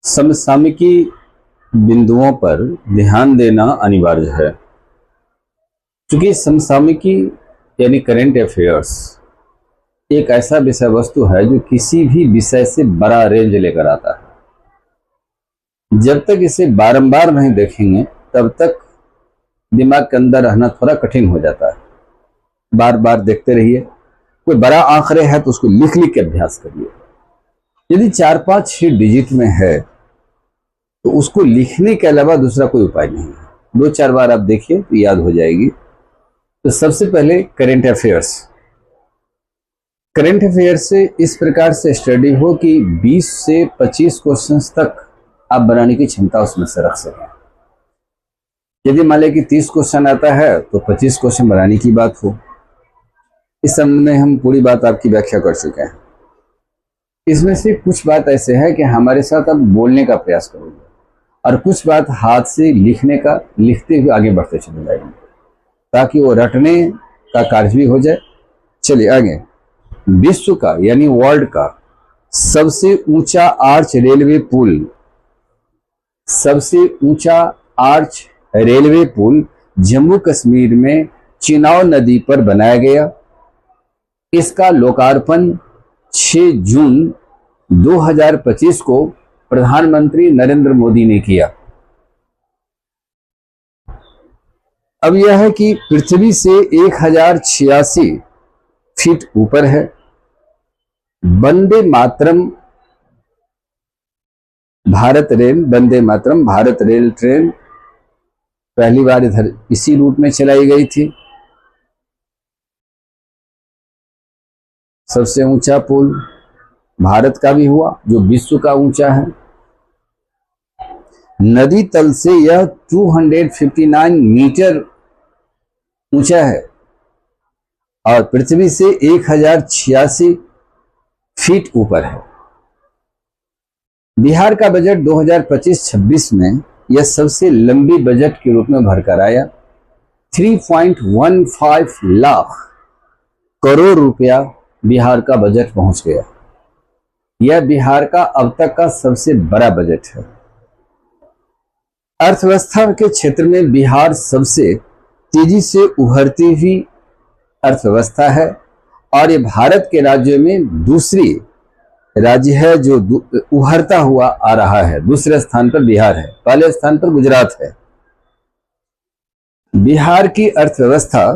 समसामयिकी बिंदुओं पर ध्यान देना अनिवार्य है, क्योंकि समसामयिकी यानी करेंट अफेयर्स एक ऐसा विषय वस्तु है जो किसी भी विषय से बड़ा रेंज लेकर आता है। जब तक इसे बारंबार नहीं देखेंगे तब तक दिमाग के अंदर रहना थोड़ा कठिन हो जाता है। बार बार देखते रहिए। कोई बड़ा आंकड़े है तो उसको लिख लिख के अभ्यास करिए। यदि 4-5-6 डिजिट में है तो उसको लिखने के अलावा दूसरा कोई उपाय नहीं है। 2-4 बार आप देखिए तो याद हो जाएगी। तो सबसे पहले करेंट अफेयर्स। करेंट अफेयर्स से इस प्रकार से स्टडी हो कि 20 से 25 क्वेश्चंस तक आप बनाने की क्षमता उसमें से रख सकें। यदि मान लें कि 30 क्वेश्चन आता है तो 25 क्वेश्चन बनाने की बात हो। इस संबंध में हम पूरी बात आपकी व्याख्या कर चुके हैं। इसमें से कुछ बात ऐसे है कि हमारे साथ आप बोलने का प्रयास करोगे और कुछ बात हाथ से लिखते हुए आगे बढ़ते चले जाएंगे, ताकि वो रटने का कार्य भी हो जाए। चलिए आगे। विश्व का यानी वर्ल्ड का सबसे ऊंचा आर्च रेलवे पुल, सबसे ऊंचा आर्च रेलवे पुल जम्मू कश्मीर में चिनाब नदी पर बनाया गया। इसका लोकार्पण 6 जून 2025 को प्रधानमंत्री नरेंद्र मोदी ने किया। अब यह है कि पृथ्वी से 1086 फीट ऊपर है। वंदे मातरम भारत रेल ट्रेन पहली बार इधर इसी रूट में चलाई गई थी। सबसे ऊंचा पुल भारत का भी हुआ जो विश्व का ऊंचा है। नदी तल से यह 259 मीटर ऊंचा है और पृथ्वी से 1086 फीट ऊपर है। बिहार का बजट 2025-26 में यह सबसे लंबी बजट के रूप में भरकर आया। 3.15 लाख करोड़ रुपया बिहार का बजट पहुंच गया। यह बिहार का अब तक का सबसे बड़ा बजट है। अर्थव्यवस्था के क्षेत्र में बिहार सबसे तेजी से उभरती हुई अर्थव्यवस्था है और ये भारत के राज्यों में दूसरी राज्य है जो उभरता हुआ आ रहा है। दूसरे स्थान पर बिहार है, पहले स्थान पर गुजरात है। बिहार की अर्थव्यवस्था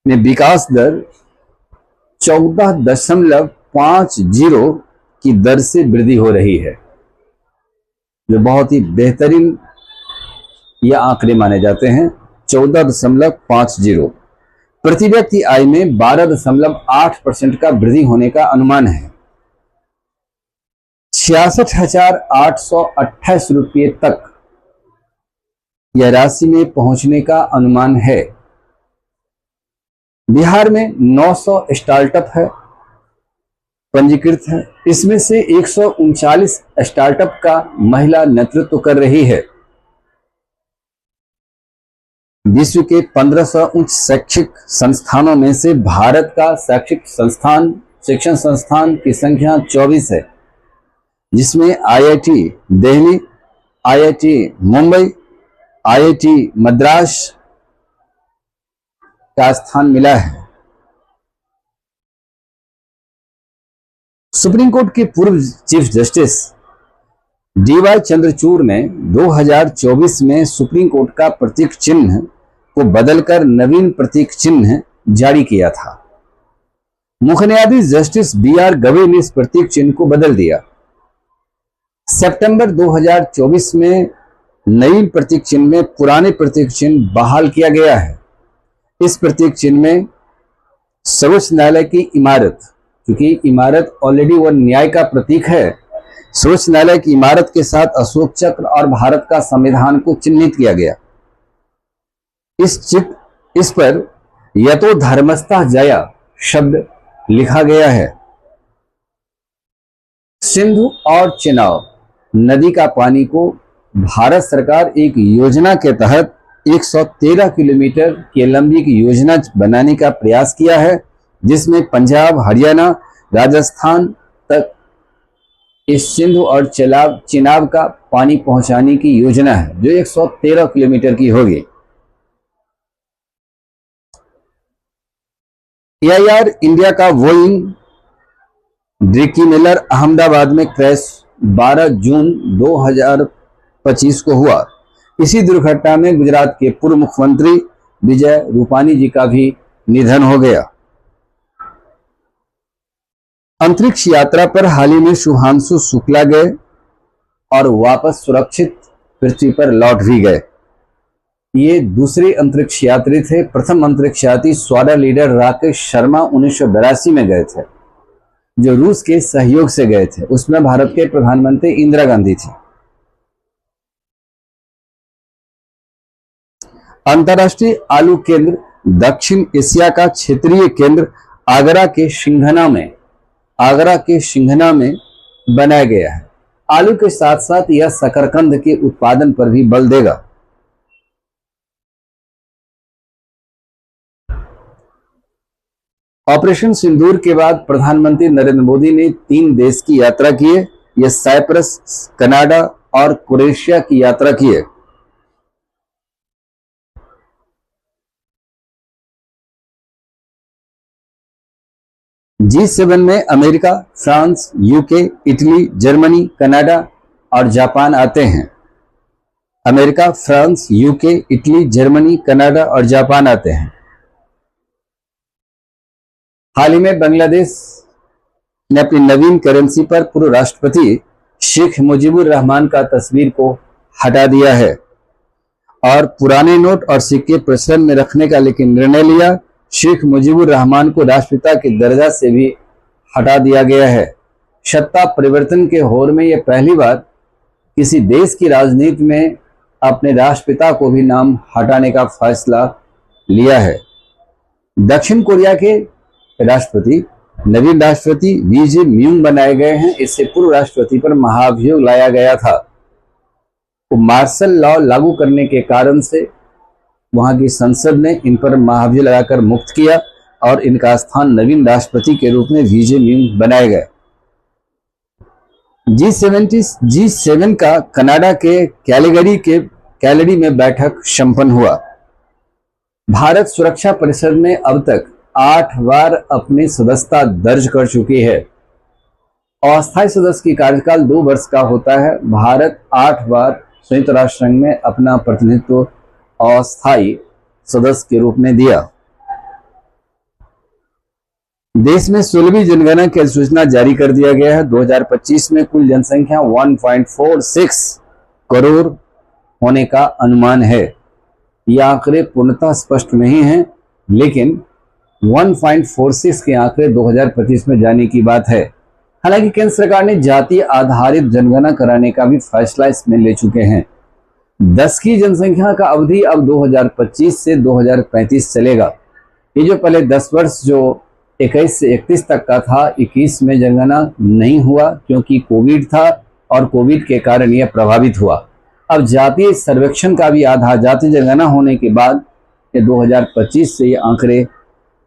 में विकास दर 14.50 की दर से वृद्धि हो रही है, जो बहुत ही बेहतरीन ये आंकड़े माने जाते हैं। 14.50। प्रति व्यक्ति आय में 12.8% का वृद्धि होने का अनुमान है। 66,828 रुपये तक यह राशि में पहुंचने का अनुमान है। बिहार में 900 स्टार्टअप है पंजीकृत है। इसमें से 139 स्टार्टअप का महिला नेतृत्व कर रही है। विश्व के 1500 उच्च शैक्षिक संस्थानों में से भारत का शिक्षण संस्थान की संख्या 24 है, जिसमें IIT Delhi, IIT Mumbai, IIT Madras का स्थान मिला है। सुप्रीम कोर्ट के पूर्व चीफ जस्टिस DY चंद्रचूड़ ने 2024 में सुप्रीम कोर्ट का प्रतीक चिन्ह को बदलकर नवीन प्रतीक चिन्ह जारी किया था। मुख्य न्यायाधीश जस्टिस BR गवई ने इस प्रतीक चिन्ह को बदल दिया। सितंबर 2024 में नवीन प्रतीक चिन्ह में पुराने प्रतीक चिन्ह बहाल किया गया है। इस प्रतीक चिन्ह में सर्वोच्च न्यायालय की इमारत, क्योंकि इमारत ऑलरेडी वह न्याय का प्रतीक है, सर्वोच्च न्यायालय की इमारत के साथ अशोक चक्र और भारत का संविधान को चिन्हित किया गया। इस पर यतो धर्मस्थः जया शब्द लिखा गया है। सिंधु और चिनाब नदी का पानी को भारत सरकार एक योजना के तहत 113 किलोमीटर की लंबी की योजना बनाने का प्रयास किया है, जिसमें पंजाब, हरियाणा, राजस्थान तक इस सिंधु और चिनाब का पानी पहुंचाने की योजना है जो 113 किलोमीटर की होगी। एआईआर इंडिया का बोइंग ड्रीकीमेलर अहमदाबाद में क्रैश 12 जून 2025 को हुआ। इसी दुर्घटना में गुजरात के पूर्व मुख्यमंत्री विजय रूपानी जी का भी निधन हो गया। अंतरिक्ष यात्रा पर हाल ही में शुभांशु शुक्ला गए और वापस सुरक्षित पृथ्वी पर लौट भी गए। ये दूसरे अंतरिक्ष यात्री थे। प्रथम अंतरिक्ष यात्री स्वाडा लीडर राकेश शर्मा 1982 में गए थे, जो रूस के सहयोग से गए थे। उसमें भारत के प्रधानमंत्री इंदिरा गांधी थी। अंतर्राष्ट्रीय आलू केंद्र दक्षिण एशिया का क्षेत्रीय केंद्र आगरा के सिंघना में बनाया गया है। आलू के साथ साथ यह शकरकंद के उत्पादन पर भी बल देगा। ऑपरेशन सिंदूर के बाद प्रधानमंत्री नरेंद्र मोदी ने 3 देश की यात्रा की है। यह साइप्रस, कनाडा और क्रोएशिया की यात्रा की है। G7 में America, France, UK, Italy, Germany, Canada और जापान आते हैं। America, France, UK, Italy, Germany, Canada और जापान आते हैं। हाल ही में बांग्लादेश ने अपनी नवीन करेंसी पर पूर्व राष्ट्रपति शेख मुजीबुर रहमान का तस्वीर को हटा दिया है और पुराने नोट और सिक्के प्रचलन में रखने का लेकिन निर्णय लिया। शेख मुजीबुर रहमान को राष्ट्रपिता के दर्जा से भी हटा दिया गया है। सत्ता परिवर्तन के होड़ में यह पहली बार किसी देश की राजनीति में अपने राष्ट्रपिता को भी नाम हटाने का फैसला लिया है। दक्षिण कोरिया के राष्ट्रपति नवीन राष्ट्रपति वी जे म्यूंग बनाए गए हैं। इससे पूर्व राष्ट्रपति पर महाभियोग लाया गया था। तो मार्शल लॉ लागू करने के कारण से वहां की संसद ने इन पर महाभियोग लगाकर मुक्त किया और इनका स्थान नवीन राष्ट्रपति के रूप में वी जे म्यूंग बनाए गए। G7 का कनाडा के कैलगरी में बैठक संपन्न हुआ। भारत सुरक्षा परिषद में अब तक 8 बार अपनी सदस्यता दर्ज कर चुकी है। अस्थायी सदस्य की कार्यकाल 2 वर्ष का होता है। भारत 8 बार संयुक्त राष्ट्र संघ में अपना प्रतिनिधित्व अस्थायी सदस्य के रूप में दिया। देश में 16वीं जनगणना की अधिसूचना जारी कर दिया गया है। 2025 में कुल जनसंख्या 1.46 करोड़ होने का अनुमान है। यह आंकड़े पूर्णतः स्पष्ट नहीं है, लेकिन 1.46 के आंकड़े 2025 में जाने की बात है। हालांकि केंद्र सरकार ने जाति आधारित जनगणना कराने का भी फैसला इसमें ले चुके हैं। 10 की जनसंख्या का अवधि अब 2025 से 2035 चलेगा। ये जो पहले 10 वर्ष जो 21 से 31 तक का था, 21 में जनगणना नहीं हुआ क्योंकि कोविड था और कोविड के कारण यह प्रभावित हुआ। अब जातीय सर्वेक्षण का भी आधार जातीय जनगणना होने के बाद 2025 से ये आंकड़े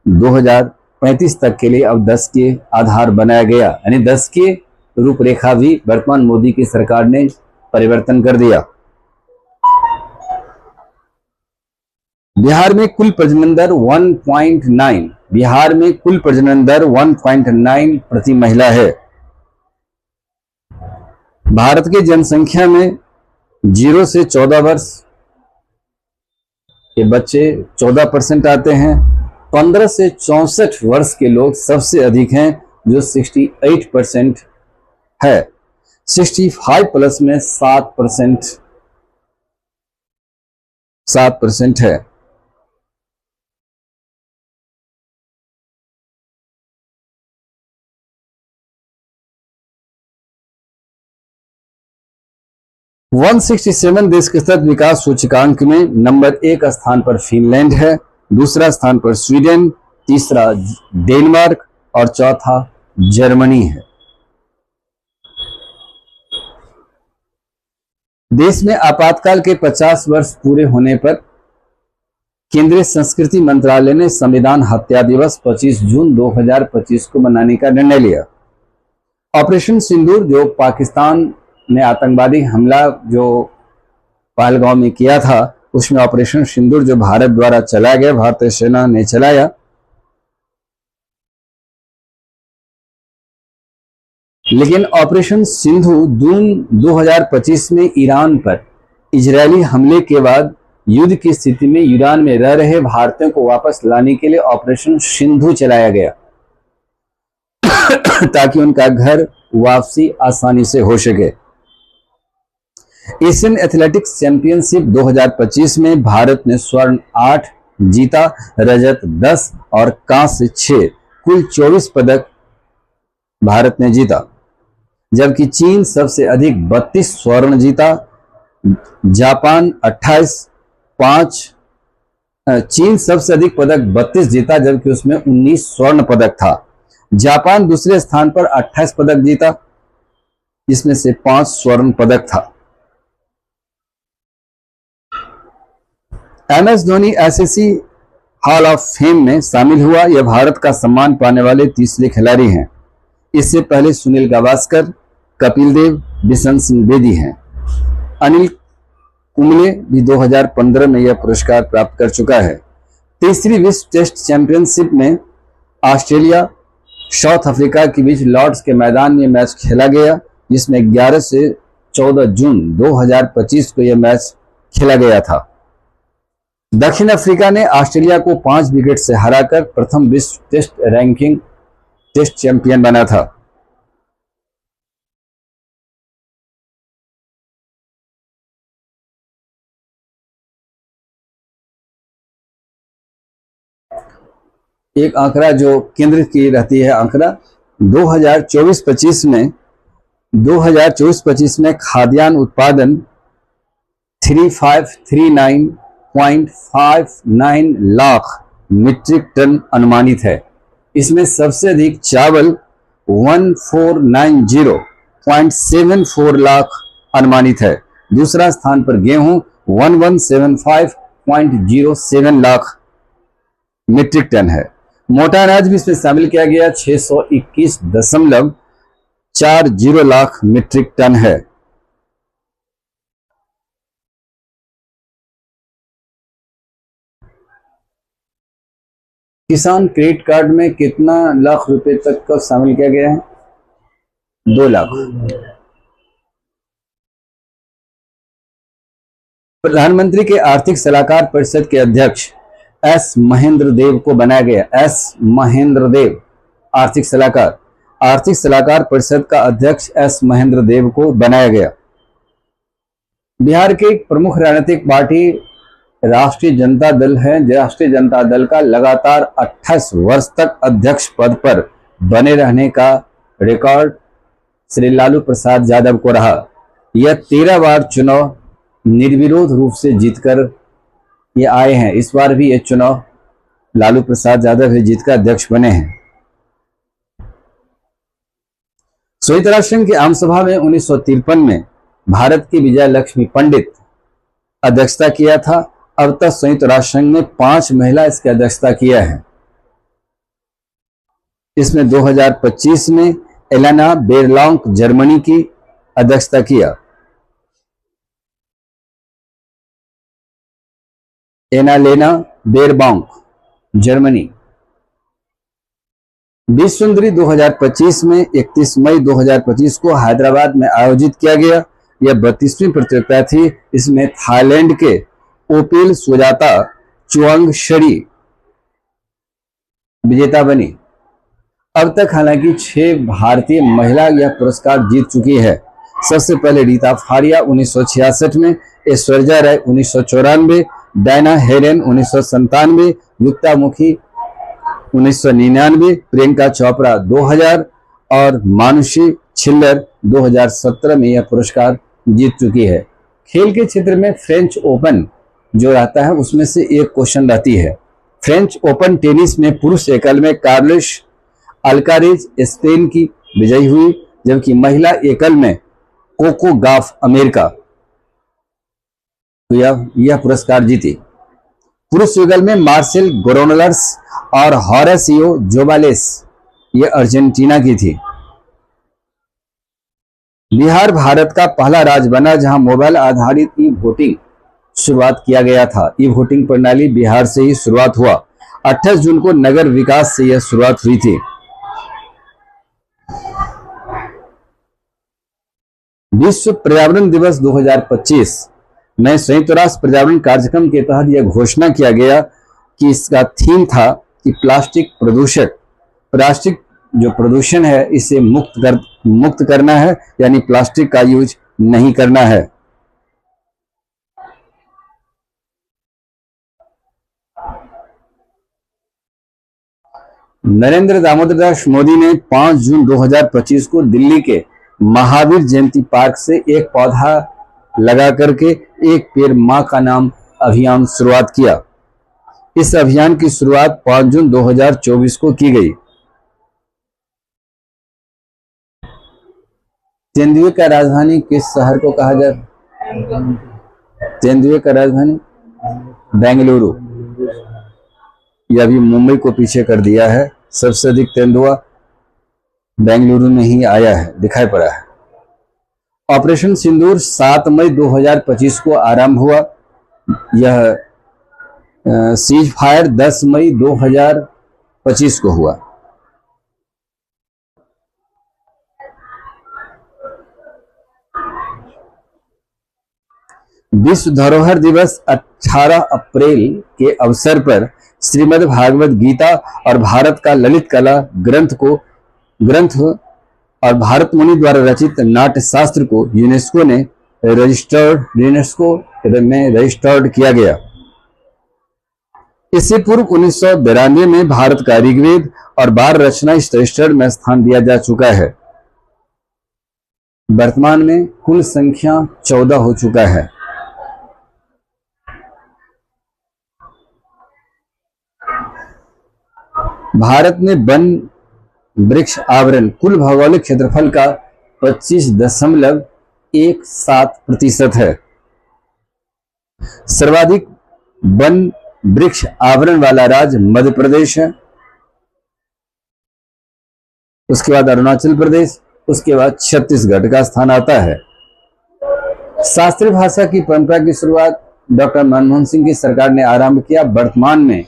2035 तक के लिए अब 10 के आधार बनाया गया, यानी 10 के रूपरेखा भी वर्तमान मोदी की सरकार ने परिवर्तन कर दिया। बिहार में कुल प्रजनन दर 1.9 बिहार में कुल प्रजनन दर 1.9 प्रति महिला है। भारत की जनसंख्या में 0 से 14 वर्ष के बच्चे 14% आते हैं। 15 से 64 वर्ष के लोग सबसे अधिक हैं जो 68% है। 65 प्लस में 7% है। वन 167 देश के सतत विकास सूचकांक में नंबर 1 स्थान पर फिनलैंड है, दूसरा स्थान पर स्वीडन, तीसरा डेनमार्क और चौथा जर्मनी है। देश में आपातकाल के 50 वर्ष पूरे होने पर केंद्रीय संस्कृति मंत्रालय ने संविधान हत्या दिवस 25 जून 2025 को मनाने का निर्णय लिया। ऑपरेशन सिंदूर जो पाकिस्तान ने आतंकवादी हमला जो पहलगांव में किया था, उसमें ऑपरेशन सिंदूर जो भारत द्वारा चलाया गया, भारतीय सेना ने चलाया, लेकिन ऑपरेशन सिंधु जून 2025 में ईरान पर इजरायली हमले के बाद युद्ध की स्थिति में ईरान में रह रहे भारतीयों को वापस लाने के लिए ऑपरेशन सिंधु चलाया गया ताकि उनका घर वापसी आसानी से हो सके। एशियन एथलेटिक्स चैंपियनशिप 2025 में भारत ने स्वर्ण 8 जीता, रजत 10 और कांस्य 6, कुल 24 पदक भारत ने जीता, जबकि चीन सबसे अधिक 32 स्वर्ण जीता, जापान 28, 5 चीन सबसे अधिक पदक 32 जीता, जबकि उसमें 19 स्वर्ण पदक था। जापान दूसरे स्थान पर 28 पदक जीता, जिसमें से 5 स्वर्ण पदक था। MS Dhoni ICC hall of fame में शामिल हुआ। यह भारत का सम्मान पाने वाले तीसरे खिलाड़ी हैं। इससे पहले सुनील गावस्कर, कपिल देव, बिशन सिंह बेदी हैं। अनिल कुंबले भी 2015 में यह पुरस्कार प्राप्त कर चुका है। तीसरी विश्व टेस्ट चैंपियनशिप में ऑस्ट्रेलिया साउथ अफ्रीका के बीच लॉर्ड्स के मैदान में मैच खेला गया, जिसमें 11 से 14 जून 2025 को यह मैच खेला गया था। दक्षिण अफ्रीका ने ऑस्ट्रेलिया को 5 विकेट से हराकर प्रथम विश्व टेस्ट रैंकिंग टेस्ट चैंपियन बना था। एक आंकड़ा जो केंद्र की रहती है, आंकड़ा 2024-25 में खाद्यान्न उत्पादन 3539.59 लाख मीट्रिक टन अनुमानित है। इसमें सबसे अधिक चावल 1490.74 लाख अनुमानित है। दूसरा स्थान पर गेहूं 1175.07 लाख मीट्रिक टन है। मोटा अनाज भी इसमें शामिल किया गया, 621.40 लाख मीट्रिक टन है। किसान क्रेडिट कार्ड में कितना लाख रुपए तक का शामिल किया गया है? 2 लाख। प्रधानमंत्री के आर्थिक सलाहकार परिषद के अध्यक्ष एस महेंद्र देव को बनाया गया। एस महेंद्र देव आर्थिक सलाहकार परिषद का अध्यक्ष एस महेंद्र देव को बनाया गया। बिहार की प्रमुख राजनीतिक पार्टी राष्ट्रीय जनता दल है। राष्ट्रीय जनता दल का लगातार 28 वर्ष तक अध्यक्ष पद पर बने रहने का रिकॉर्ड श्री लालू प्रसाद यादव को रहा। यह 13 बार चुनाव निर्विरोध रूप से जीतकर ये आए हैं। इस बार भी ये चुनाव लालू प्रसाद यादव ही जीतकर अध्यक्ष बने हैं। संयुक्त राष्ट्र संघ की आम सभा में 1953 में भारत की विजय लक्ष्मी पंडित अध्यक्षता किया था। अब तक संयुक्त राष्ट्र संघ में 5 महिला इसकी अध्यक्षता किया है। इसमें 2025 में एलेना बेरलॉन्ग जर्मनी की अध्यक्षता किया। Annalena Baerbock Germany. विश्व सुंदरी 2025 में 31 मई 2025 को हैदराबाद में आयोजित किया गया। यह 32वीं प्रतियोगिता थी। इसमें थाईलैंड के ओपिल सुजाता चुआंगशरी विजेता बनी। अब तक हालांकि 6 भारतीय महिला यह पुरस्कार जीत चुकी है। सबसे पहले रीता फारिया 1966 में, ऐश्वर्या राय 1994, डायना हेरेन 1997, युक्ता मुखी 1999, प्रियंका चोपड़ा 2000 और मानुषी छिल्लर 2017 में यह पुरस्कार जीत चुकी है। खेल के क्षेत्र में फ्रेंच ओपन जो रहता है उसमें से एक क्वेश्चन रहती है। फ्रेंच ओपन टेनिस में पुरुष एकल में कार्लोस अल्कारेज स्पेन की विजयी हुई, जबकि महिला एकल में कोको गॉफ अमेरिका तो यह पुरस्कार जीती। पुरुष युगल में मार्सेल ग्रोनलर्स और हॉरेसियो जोबालेस ये अर्जेंटीना की थी। बिहार भारत का पहला राज्य बना जहां मोबाइल आधारित ई वोटिंग शुरुआत किया गया था। ई वोटिंग प्रणाली बिहार से ही शुरुआत हुआ। 28 जून को नगर विकास से यह शुरुआत हुई थी। विश्व पर्यावरण दिवस 2025 में संयुक्त राष्ट्र पर्यावरण कार्यक्रम के तहत यह घोषणा किया गया कि इसका थीम था कि प्लास्टिक जो प्रदूषण है इसे मुक्त करना है, यानी प्लास्टिक का यूज नहीं करना है। नरेंद्र दामोदर दास मोदी ने 5 जून 2025 को दिल्ली के महावीर जयंती पार्क से एक पौधा लगा करके एक पेड़ मां का नाम अभियान शुरुआत किया। इस अभियान की शुरुआत 5 जून 2024 को की गई। तेंदुए का राजधानी किस शहर को कहा जाता है? तेंदुए का राजधानी बेंगलुरु। यह भी मुंबई को पीछे कर दिया है। सबसे अधिक तेंदुआ बेंगलुरु में ही आया है, दिखाई पड़ा है। ऑपरेशन सिंदूर 7 मई 2025 को आरंभ हुआ। यह सीज फायर 10 मई 2025 को हुआ। विश्व धरोहर दिवस 18 अप्रैल के अवसर पर श्रीमद् भागवत गीता और भारत का ललित कला ग्रंथ और भारत मुनि द्वारा रचित नाट्य शास्त्र को यूनेस्को में रजिस्टर्ड किया गया। इससे पूर्व 1992 में भारत का ऋग्वेद और बाल रचना इस रजिस्टर्ड में स्थान दिया जा चुका है। वर्तमान में कुल संख्या 14 हो चुका है। भारत में वन वृक्ष आवरण कुल भौगोलिक क्षेत्रफल का 25.17% है। सर्वाधिक वन वृक्ष आवरण वाला राज्य मध्य प्रदेश है, उसके बाद अरुणाचल प्रदेश, उसके बाद छत्तीसगढ़ का स्थान आता है। शास्त्रीय भाषा की परंपरा की शुरुआत डॉक्टर मनमोहन सिंह की सरकार ने आरंभ किया। वर्तमान में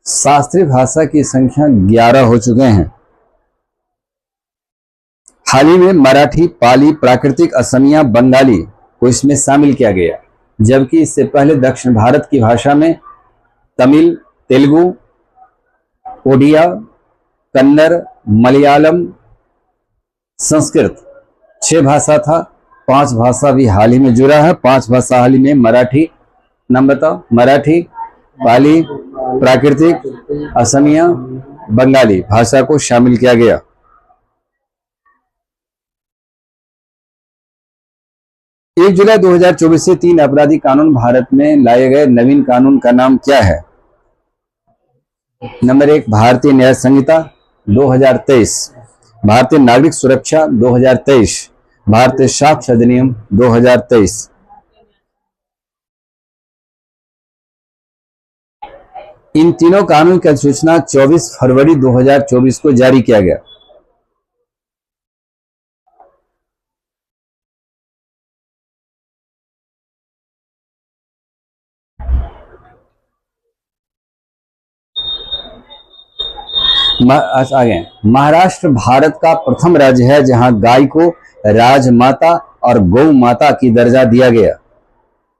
शास्त्रीय भाषा की संख्या 11 हो चुके हैं। हाल ही में मराठी, पाली, प्राकृतिक, असमिया, बंगाली को इसमें शामिल किया गया, जबकि इससे पहले दक्षिण भारत की भाषा में तमिल, तेलुगु, ओडिया, कन्नड़, मलयालम, संस्कृत 6 भाषा था। 5 भाषा भी हाल ही में जुड़ा है। 5 भाषा हाल ही में मराठी, नाम बताओ। मराठी, पाली, प्राकृतिक, असमिया, बंगाली भाषा को शामिल किया गया। एक जुलाई 2024 से 3 आपराधिक कानून भारत में लाए गए नवीन कानून का नाम क्या है? नंबर 1 भारतीय न्याय संहिता 2023, भारतीय नागरिक सुरक्षा 2023, भारतीय साक्ष्य अधिनियम 2023। इन तीनों कानून की अधिसूचना 24 फरवरी 2024 को जारी किया गया। आगे महाराष्ट्र भारत का प्रथम राज्य है जहां गाय को राजमाता और गौ माता की दर्जा दिया गया।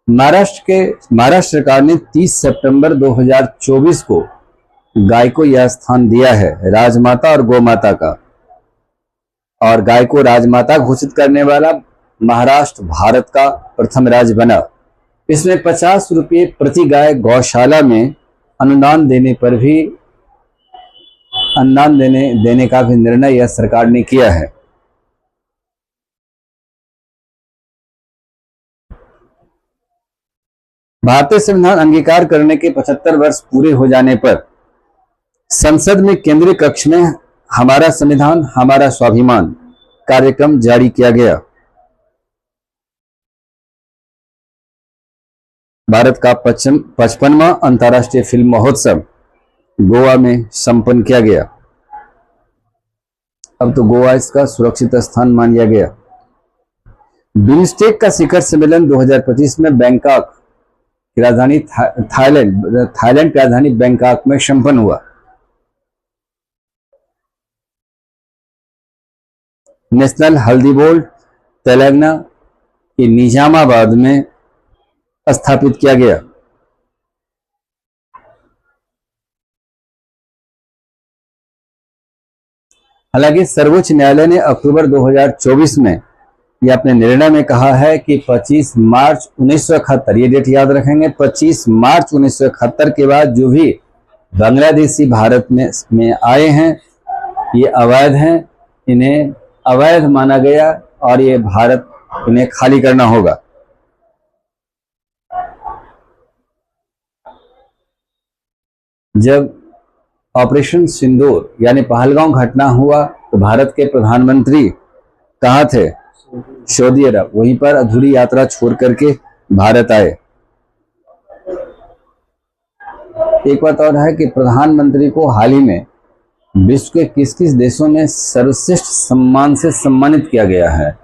महाराष्ट्र सरकार ने 30 सितंबर 2024 को गाय को यह स्थान दिया है, राजमाता और गौ माता का। और गाय को राजमाता घोषित करने वाला महाराष्ट्र भारत का प्रथम राज्य बना। इसमें 50 रुपये प्रति गाय गौशाला में अनुदान देने का भी निर्णय यह सरकार ने किया है। भारतीय संविधान अंगीकार करने के 75 वर्ष पूरे हो जाने पर संसद में केंद्रीय कक्ष में हमारा संविधान हमारा स्वाभिमान कार्यक्रम जारी किया गया। भारत का 55वां अंतर्राष्ट्रीय फिल्म महोत्सव गोवा में संपन्न किया गया। अब तो गोवा इसका सुरक्षित स्थान मान लिया गया। बिम्स्टेक का शिखर सम्मेलन 2025 में बैंकॉक की राजधानी थाईलैंड की राजधानी बैंकॉक में संपन्न हुआ। नेशनल हल्दी बोर्ड तेलंगाना के निजामाबाद में स्थापित किया गया। हालांकि सर्वोच्च न्यायालय ने अक्टूबर 2024 में यह अपने निर्णय में कहा है कि 25 मार्च 1971, ये डेट याद रखेंगे, 25 मार्च 1971 के बाद जो भी बांग्लादेशी भारत में आए हैं ये अवैध हैं, इन्हें अवैध माना गया और ये भारत इन्हें खाली करना होगा। जब ऑपरेशन सिंदूर यानी पहलगांव घटना हुआ तो भारत के प्रधानमंत्री कहाँ थे? सऊदी अरब। वहीं पर अधूरी यात्रा छोड़ करके भारत आए। एक बात और है कि प्रधानमंत्री को हाल ही में विश्व के किस किस देशों में सर्वश्रेष्ठ सम्मान से सम्मानित किया गया है,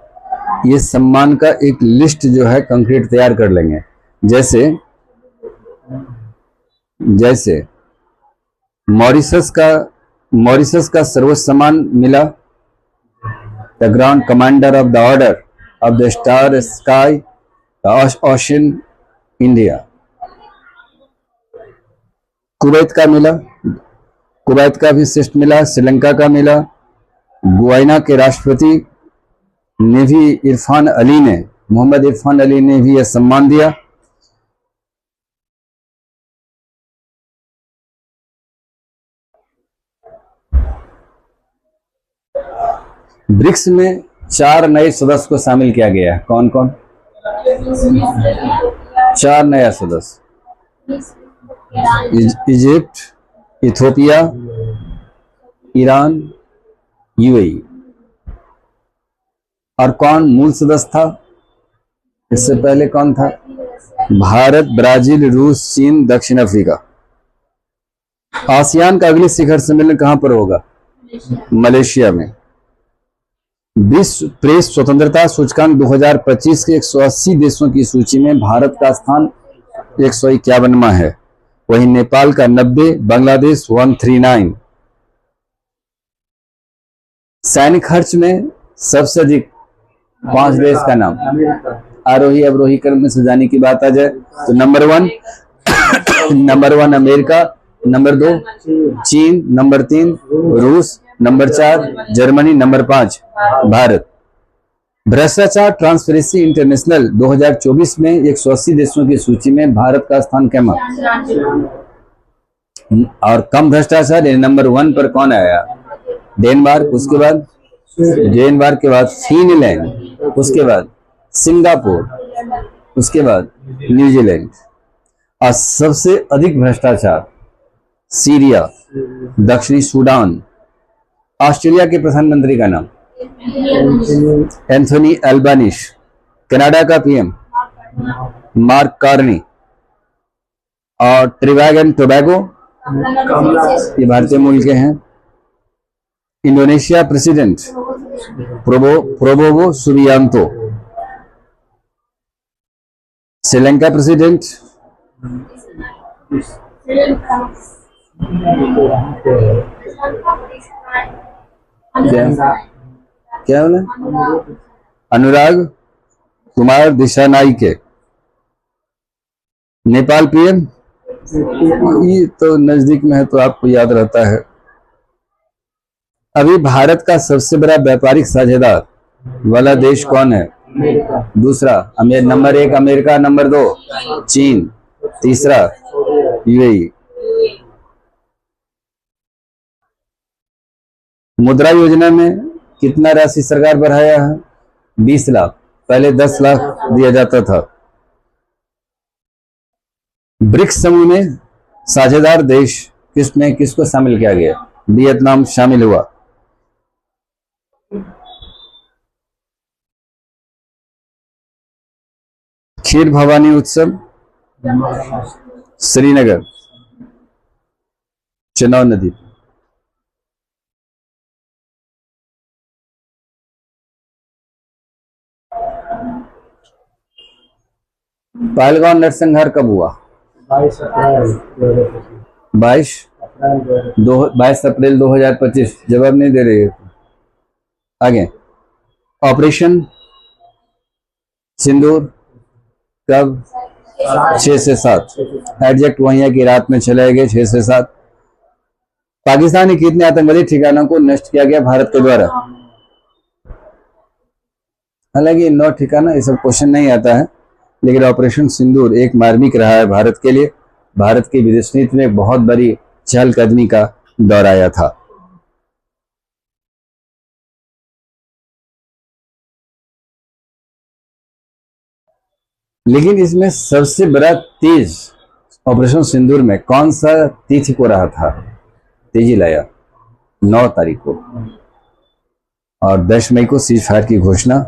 ये सम्मान का एक लिस्ट जो है कंक्रीट तैयार कर लेंगे। जैसे मॉरिशस का सर्वोच्च सम्मान मिला the grand commander of the order of the star sky ocean India. Kuwait का मिला, कुवैत का भी श्रेष्ठ मिला। श्रीलंका का मिला। गुयाना के राष्ट्रपति ने भी मोहम्मद इरफान अली ने भी यह सम्मान दिया। ब्रिक्स में 4 नए सदस्य को शामिल किया गया है। कौन कौन? 4 नया सदस्य, इजिप्ट, इथियोपिया, ईरान, यूएई। और कौन मूल सदस्य था? इससे पहले कौन था? भारत, ब्राजील, रूस, चीन, दक्षिण अफ्रीका। आसियान का अगले शिखर सम्मेलन कहां पर होगा? मलेशिया में। विश्व प्रेस स्वतंत्रता सूचकांक 2025 के 180 देशों की सूची में भारत का स्थान 151वां है। वहीं नेपाल का 90, बांग्लादेश 139। सैन्य खर्च में सबसे अधिक 5 देश का नाम, आरोही अवरोही क्रम में सजाने की बात आ जाए तो नंबर 1 अमेरिका, नंबर 2 चीन, नंबर 3 रूस, नंबर 4 जर्मनी, नंबर 5 भारत। भ्रष्टाचार ट्रांसपेरेंसी इंटरनेशनल 2024 में 180 देशों की सूची में भारत का स्थान कैमा? और कम भ्रष्टाचार नंबर 1 पर कौन आया? डेनमार्क, उसके बाद फिनलैंड, उसके बाद सिंगापुर, उसके बाद न्यूजीलैंड। और सबसे अधिक भ्रष्टाचार सीरिया, दक्षिणी सूडान। ऑस्ट्रेलिया के प्रधानमंत्री का नाम? एंथोनी एल्बानीज। कनाडा का पीएम? Mark Carney. और ट्रिनिडाद एंड टोबैगो, ये भारतीय मूल के हैं। Indonesia president Prabowo Subianto. Sri Lanka president क्या बोले? अनुराग कुमार दिशानायके। नेपाल पीएम, ये तो नजदीक में है तो आपको याद रहता है। अभी भारत का सबसे बड़ा व्यापारिक साझेदार वाला देश कौन है? दूसरा नंबर 1 अमेरिका, नंबर 2 चीन, तीसरा यूएई। मुद्रा योजना में कितना राशि सरकार बढ़ाया है? 20 लाख, पहले 10 लाख दिया जाता था। ब्रिक्स समूह में साझेदार देश किसको शामिल किया गया? वियतनाम शामिल हुआ। खीर भवानी उत्सव श्रीनगर, चेनाब नदी। पहलगांव नरसंहार कब हुआ? 22 अप्रैल 2025। जवाब नहीं दे रही है। आगे, ऑपरेशन सिंदूर कब? 6 से 7। एग्जैक्ट वही है कि रात में चले गए 6 से 7। पाकिस्तान के कितने आतंकवादी ठिकानों को नष्ट किया गया भारत के द्वारा? हालांकि 9 ठिकाना, ये सब क्वेश्चन नहीं आता है, लेकिन ऑपरेशन सिंदूर एक मार्मिक रहा है भारत के लिए। भारत की विदेश नीति में बहुत बड़ी चहलकदमी का दौर आया था। लेकिन इसमें सबसे बड़ा तेज ऑपरेशन सिंदूर में कौन सा तिथि को रहा था? तेजी लाया 9 तारीख को, और 10 मई को सीज फायर की घोषणा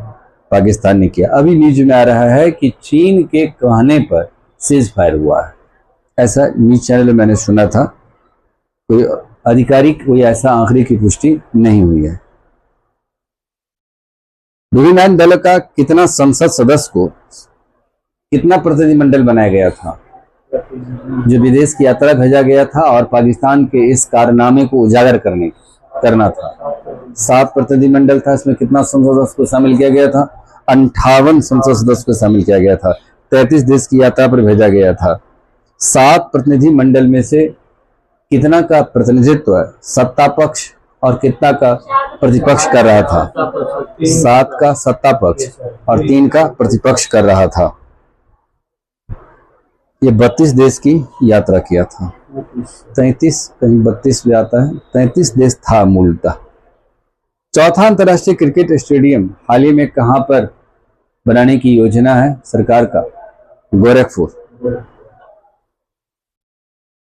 पाकिस्तान ने किया। अभी न्यूज में आ रहा है कि चीन के कहने पर सीज फायर हुआ है, ऐसा न्यूज चैनल में मैंने सुना था। कोई आधिकारिक कोई ऐसा आंकड़े की पुष्टि नहीं हुई है। विभिन्न दलों का कितना संसद सदस्य को कितना प्रतिनिधिमंडल बनाया गया था? जो विदेश की यात्रा भेजा गया था और पाकिस्तान के इस कारनामे को उजागर करना था। 7 प्रतिनिधिमंडल था। इसमें कितना संसद सदस्य को शामिल किया गया था? 58 संसद सदस्य को शामिल किया गया था। 33 देश की यात्रा पर भेजा गया था। 7 प्रतिनिधि मंडल में से कितना का प्रतिनिधित्व सत्ता पक्ष और कितना का प्रतिपक्ष कर रहा था? 7 का सत्ता पक्ष और 3 का प्रतिपक्ष कर रहा था। ये 32 देश की यात्रा किया था। 33, कहीं 32 भी आता है, 33 देश था मूलतः। चौथा अंतर्राष्ट्रीय क्रिकेट स्टेडियम हाल ही में कहां पर बनाने की योजना है सरकार का? गोरखपुर।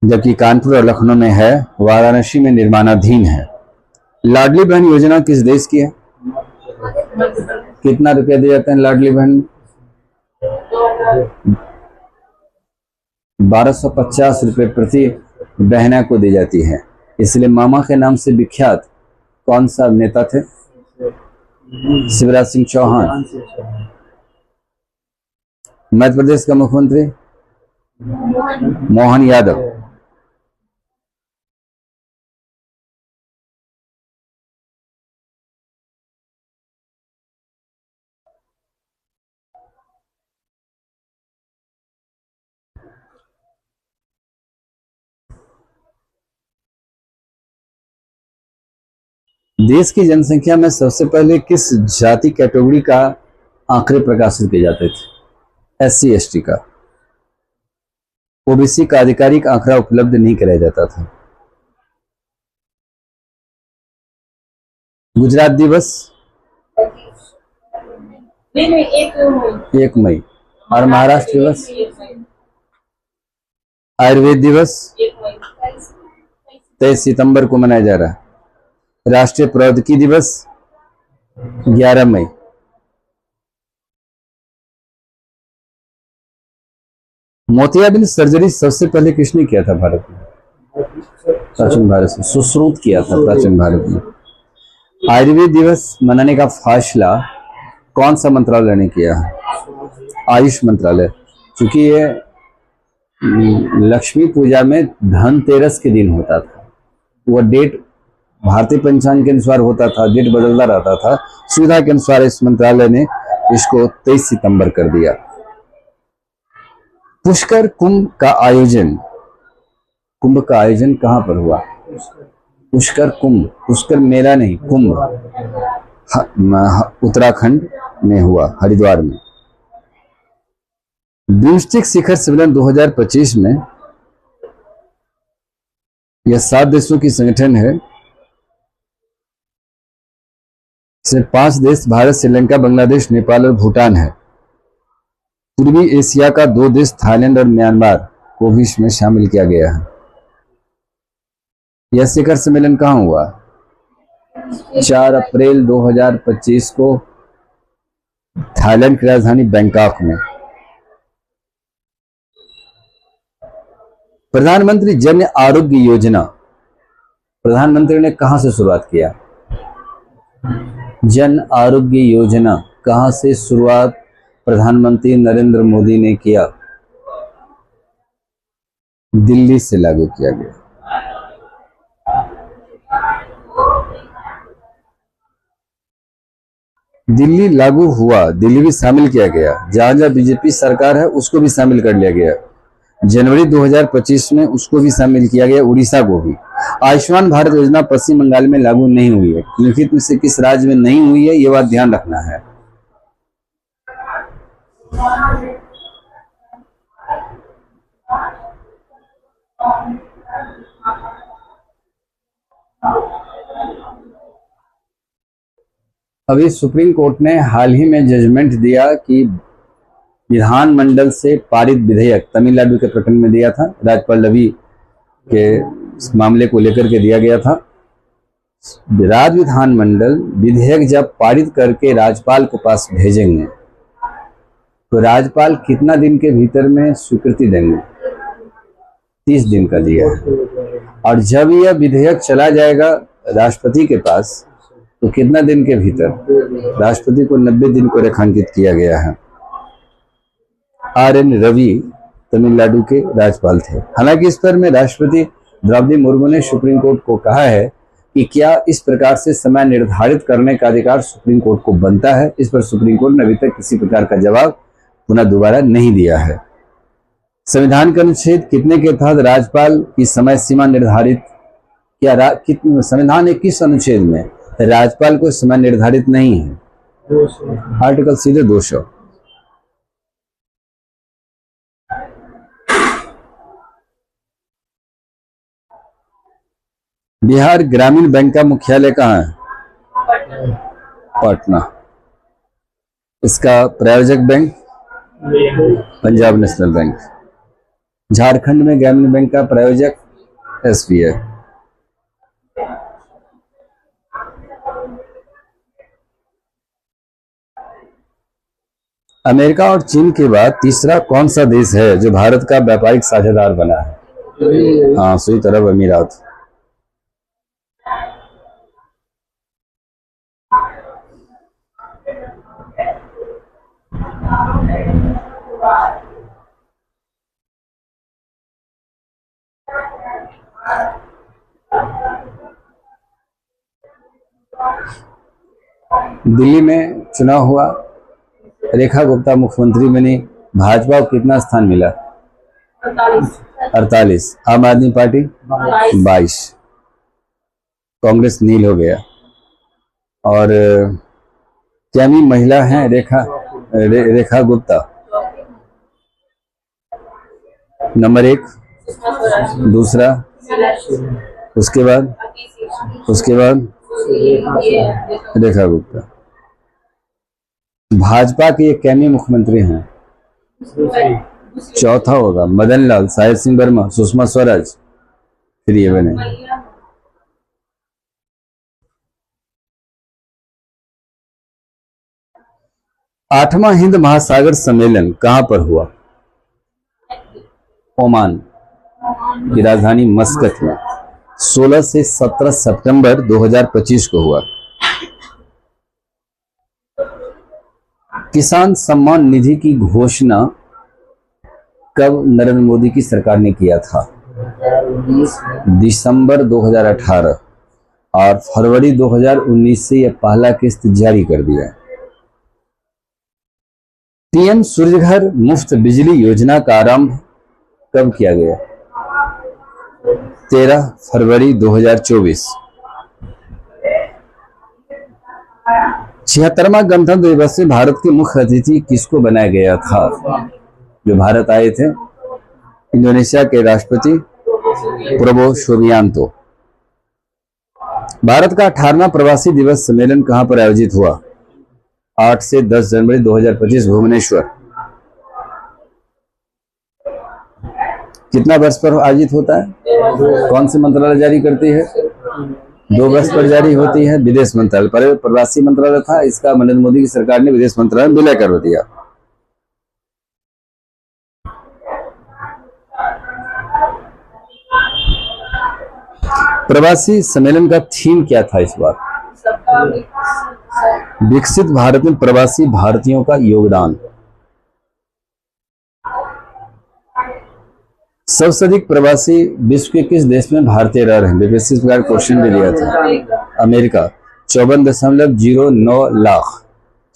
जबकि कानपुर और लखनऊ में है, वाराणसी में निर्माणाधीन है। लाडली बहन योजना किस देश की है? कितना रुपया दिए जाते हैं लाडली बहन? 1250 रुपये प्रति बहना को दी जाती है। इसलिए मामा के नाम से विख्यात कौन सा नेता थे? शिवराज सिंह चौहान। मध्य प्रदेश का मुख्यमंत्री मोहन यादव। देश की जनसंख्या में सबसे पहले किस जाति कैटेगरी का आंकड़े प्रकाशित किए जाते थे? SC ST का। ओबीसी का आधिकारिक आंकड़ा उपलब्ध नहीं कराया जाता था। गुजरात दिवस 1 मई। और महाराष्ट्र दिवस? आयुर्वेद दिवस 23 सितंबर को मनाया जा रहा है। राष्ट्रीय प्रौद्योगिकी दिवस 11 मई। मोतियाबिंद सर्जरी सबसे पहले किसने किया था भारत में? प्राचीन भारत में सुश्रुत किया था प्राचीन भारत में। आयुर्वेद दिवस मनाने का फैसला कौन सा मंत्रालय ने किया है? आयुष मंत्रालय। क्योंकि ये लक्ष्मी पूजा में धनतेरस के दिन होता था, वह डेट भारतीय पंचांग के अनुसार होता था, डेट बदलता रहता था। सुविधा के अनुसार इस मंत्रालय ने इसको 23 सितंबर कर दिया। पुष्कर कुंभ का आयोजन कहां पर हुआ? पुष्कर कुंभ, पुष्कर मेला नहीं, कुंभ उत्तराखंड में हुआ, हरिद्वार में। बिम्स्टेक शिखर सम्मेलन 2025 में यह 7 देशों की संगठन है। इसमें 5 देश भारत, श्रीलंका, बांग्लादेश, नेपाल और भूटान है। पूर्वी एशिया का 2 देश थाईलैंड और म्यांमार को भी इसमें शामिल किया गया है। यह शिखर सम्मेलन कहां हुआ? 4 अप्रैल 2025 को थाईलैंड की राजधानी बैंकॉक में। प्रधानमंत्री जन आरोग्य योजना प्रधानमंत्री ने कहां से शुरुआत किया? जन आरोग्य योजना कहां से शुरुआत प्रधानमंत्री नरेंद्र मोदी ने किया, दिल्ली से लागू किया गया। दिल्ली लागू हुआ, दिल्ली भी शामिल किया गया। जहां जहां बीजेपी सरकार है उसको भी शामिल कर लिया गया। जनवरी 2025 में उसको भी शामिल किया गया, उड़ीसा को भी। आयुष्मान भारत योजना पश्चिम बंगाल में लागू नहीं हुई है। निम्नलिखित में से किस राज्य में नहीं हुई है, ये बात ध्यान रखना है। अभी सुप्रीम कोर्ट ने हाल ही में जजमेंट दिया कि विधानमंडल से पारित विधेयक, तमिलनाडु के प्रकरण में दिया था, राज्यपाल रवि के मामले को लेकर के दिया गया था। राज्य विधानमंडल विधेयक जब पारित करके राज्यपाल के पास भेजेंगे तो राज्यपाल कितना दिन के भीतर में स्वीकृति देंगे? 30 दिन का दिया है। और जब यह विधेयक चला जाएगा राष्ट्रपति के पास तो कितना दिन के भीतर? राष्ट्रपति को 90 दिन को रेखांकित किया गया है। RN रवि तमिलनाडु के राज्यपाल थे। हालांकि इस पर में राष्ट्रपति द्रौपदी मुर्मू ने सुप्रीम कोर्ट को कहा है कि क्या इस प्रकार से समय निर्धारित करने का अधिकार सुप्रीम कोर्ट को बनता है। इस पर सुप्रीम कोर्ट ने अभी तक किसी प्रकार का जवाब पुनः दोबारा नहीं दिया है। संविधान के अनुच्छेद कितने के तहत राज्यपाल की समय सीमा निर्धारित, क्या संविधान के किस अनुच्छेद में राज्यपाल को समय निर्धारित नहीं है? आर्टिकल सीधे 200। बिहार ग्रामीण बैंक का मुख्यालय कहाँ है? पटना। इसका प्रायोजक bank Punjab national bank. Jharkhand में ग्रामीण बैंक का प्रायोजक SBI। अमेरिका और चीन के बाद तीसरा कौन सा देश है जो भारत का व्यापारिक साझेदार बना है? हाँ, संयुक्त अरब अमीरात। दिल्ली में चुनाव हुआ, रेखा गुप्ता मुख्यमंत्री बनी। भाजपा को कितना स्थान मिला? 48। आम आदमी पार्टी 22। कांग्रेस नील हो गया। और कैमी महिला हैं रेखा गुप्ता, नंबर 1। दूसरा, उसके बाद रेखा गुप्ता। भाजपा के ये कैमी मुख्यमंत्री हैं। चौथा होगा मदन लाल, साहिर सिंह वर्मा, सुषमा स्वराज, फिर ये बने। आठवां हिंद महासागर सम्मेलन कहां पर हुआ? ओमान की राजधानी मस्कत में 16 से 17 सितंबर 2025 को हुआ। किसान सम्मान निधि की घोषणा कब नरेंद्र मोदी की सरकार ने किया था? दिसंबर 2018 और फरवरी 2019 से यह पहला किस्त जारी कर दिया। PM सूर्यघर मुफ्त बिजली योजना का आरंभ कब किया गया? 13 फरवरी 2024। 76वां गणतंत्र दिवस में भारत के मुख्य अतिथि किसको बनाया गया था? जो भारत आए थे, इंडोनेशिया के राष्ट्रपति प्रबोवो सुबियांतो। भारत का 18वां प्रवासी दिवस सम्मेलन कहां पर आयोजित हुआ? 8 से 10 जनवरी 2025 भुवनेश्वर। कितना वर्ष पर आयोजित होता है? कौन सी मंत्रालय जारी करती है? 2 वर्ष पर जारी होती है। विदेश मंत्रालय, पर प्रवासी मंत्रालय था, इसका नरेंद्र मोदी की सरकार ने विदेश मंत्रालय में विलय कर दिया। प्रवासी सम्मेलन का थीम क्या था इस बार? विकसित भारत में प्रवासी भारतीयों का योगदान। सबसे अधिक प्रवासी विश्व के किस देश में भारतीय रह रहे हैं? बीबीसी इस प्रकार क्वेश्चन भी दिया था। अमेरिका 54.09 लाख।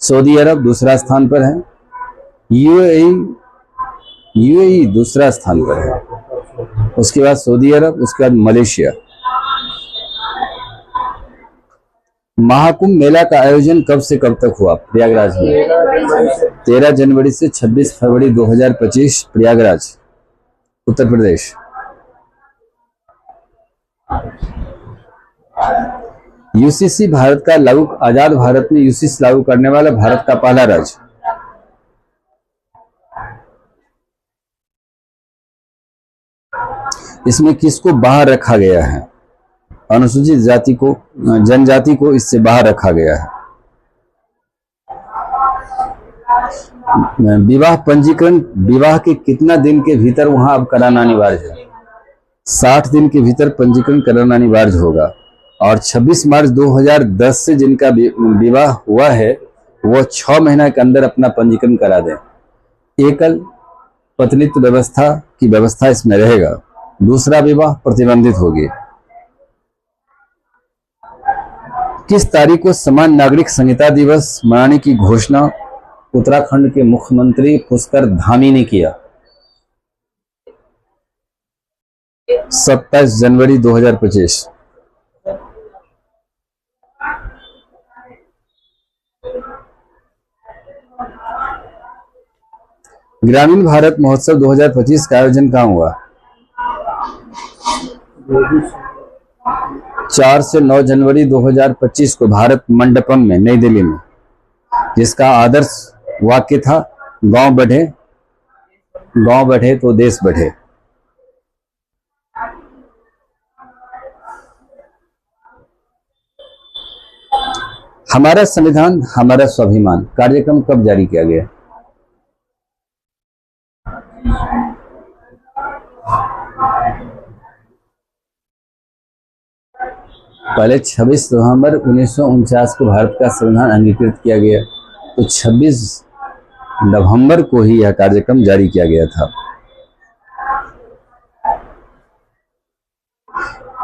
सऊदी अरब दूसरा स्थान पर है। यूएई दूसरा स्थान पर है। उसके बाद सऊदी अरब, उसके बाद मलेशिया। महाकुंभ मेला का आयोजन कब से कब तक हुआ प्रयागराज में? 13 जनवरी से 26 फरवरी 2025, प्रयागराज, उत्तर प्रदेश। यूसीसी भारत का लागू, आजाद भारत में यूसीसी लागू करने वाला भारत का पहला राज्य। इसमें किसको बाहर रखा गया है? अनुसूचित जाति को, जनजाति को इससे बाहर रखा गया है। विवाह पंजीकरण विवाह के कितना दिन के भीतर वहां अब कराना अनिवार्य है? 60 दिन के भीतर पंजीकरण कराना अनिवार्य होगा। और 26 मार्च 2010 से जिनका विवाह हुआ है वो 6 महीना के अंदर अपना पंजीकरण करा दें। एकल पत्नीत्व व्यवस्था की व्यवस्था इसमें रहेगा। दूसरा विवाह प्रतिबंधित होगी। किस तारीख को समान नागरिक संहिता दिवस मनाने की घोषणा उत्तराखंड के मुख्यमंत्री पुष्कर धामी ने किया? 27 जनवरी 2025। ग्रामीण भारत महोत्सव 2025 का आयोजन कहाँ हुआ? 4 से 9 जनवरी 2025 को भारत मंडपम में, नई दिल्ली में, जिसका आदर्श वाक्य था गांव बढ़े तो देश बढ़े। हमारा संविधान हमारा स्वाभिमान कार्यक्रम कब जारी किया गया? पहले 26 नवंबर 1949 को भारत का संविधान अंगीकृत किया गया, तो 26 नवंबर को ही यह कार्यक्रम जारी किया गया था।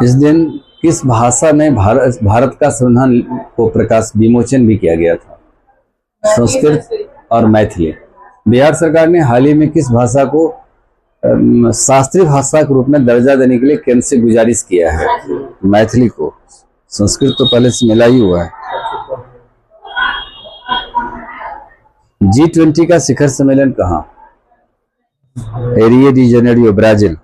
इस दिन किस भाषा में भारत का संविधान को प्रकाश विमोचन भी किया गया था? संस्कृत और मैथिली। बिहार सरकार ने हाल ही में किस भाषा को शास्त्रीय भाषा के रूप में दर्जा देने के लिए केंद्र से गुजारिश किया है? मैथिली को। संस्कृत तो पहले से मिला ही हुआ है। G20 का शिखर सम्मेलन कहाँ? Rio de Janeiro, Brazil.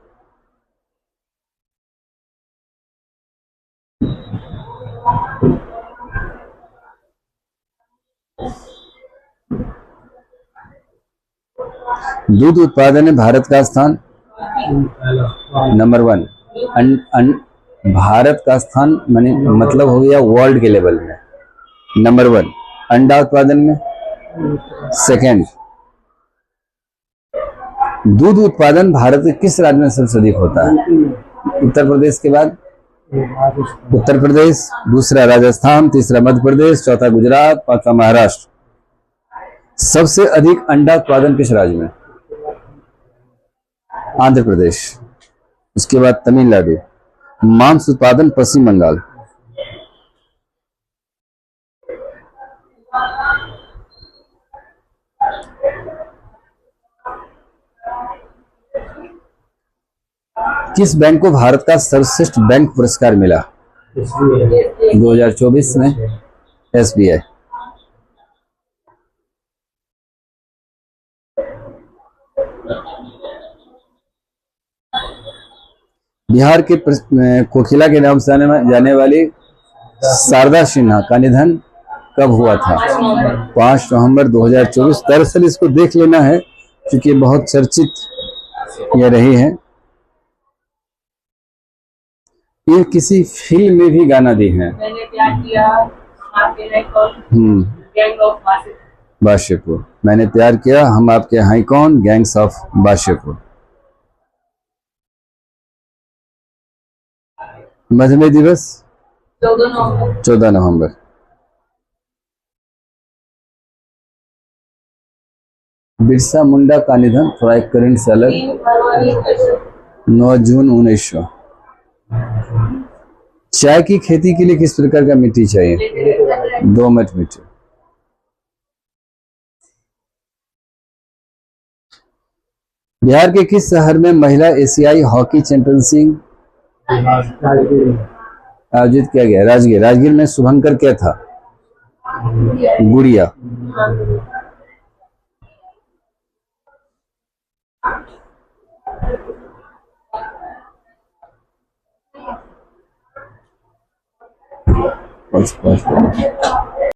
दूध उत्पादन में भारत का स्थान नंबर 1। भारत का स्थान मतलब हो गया वर्ल्ड के लेवल में नंबर 1। अंडा उत्पादन में सेकंड। दूध उत्पादन भारत के किस राज्य में सबसे अधिक होता है? उत्तर प्रदेश के बाद उत्तर प्रदेश, दूसरा राजस्थान, तीसरा मध्य प्रदेश, चौथा गुजरात, पांचवा महाराष्ट्र। सबसे अधिक अंडा उत्पादन किस राज्य में? आंध्र प्रदेश। उसके बाद तमिलनाडु। मांस उत्पादन पश्चिम बंगाल। किस बैंक को भारत का सर्वश्रेष्ठ बैंक पुरस्कार मिला? 2024 में SBI। बिहार के कोकिला के नाम से जाने वाली शारदा सिन्हा का निधन कब हुआ था? 5 नवंबर 2024। दरअसल इसको देख लेना है क्योंकि बहुत चर्चित यह रही है। ये किसी फिल्म में भी गाना दी है। मैंने प्यार किया, बाशिपुर। मैंने प्यार किया, हम आपके हैं कौन, गैंग्स ऑफ बाशिपुर। मधुमेह दिवस 14 नवंबर। बिरसा मुंडा का निधन, थोड़ा एक करंट से अलग, 9 जून 1900। चाय की खेती के लिए किस प्रकार का मिट्टी चाहिए? दोमट मिट्टी। बिहार के किस शहर में महिला एशियाई हॉकी चैंपियनशिप आयोजित किया गया? राजगीर। राजगीर में शुभंकर क्या था? गुड़िया। बस।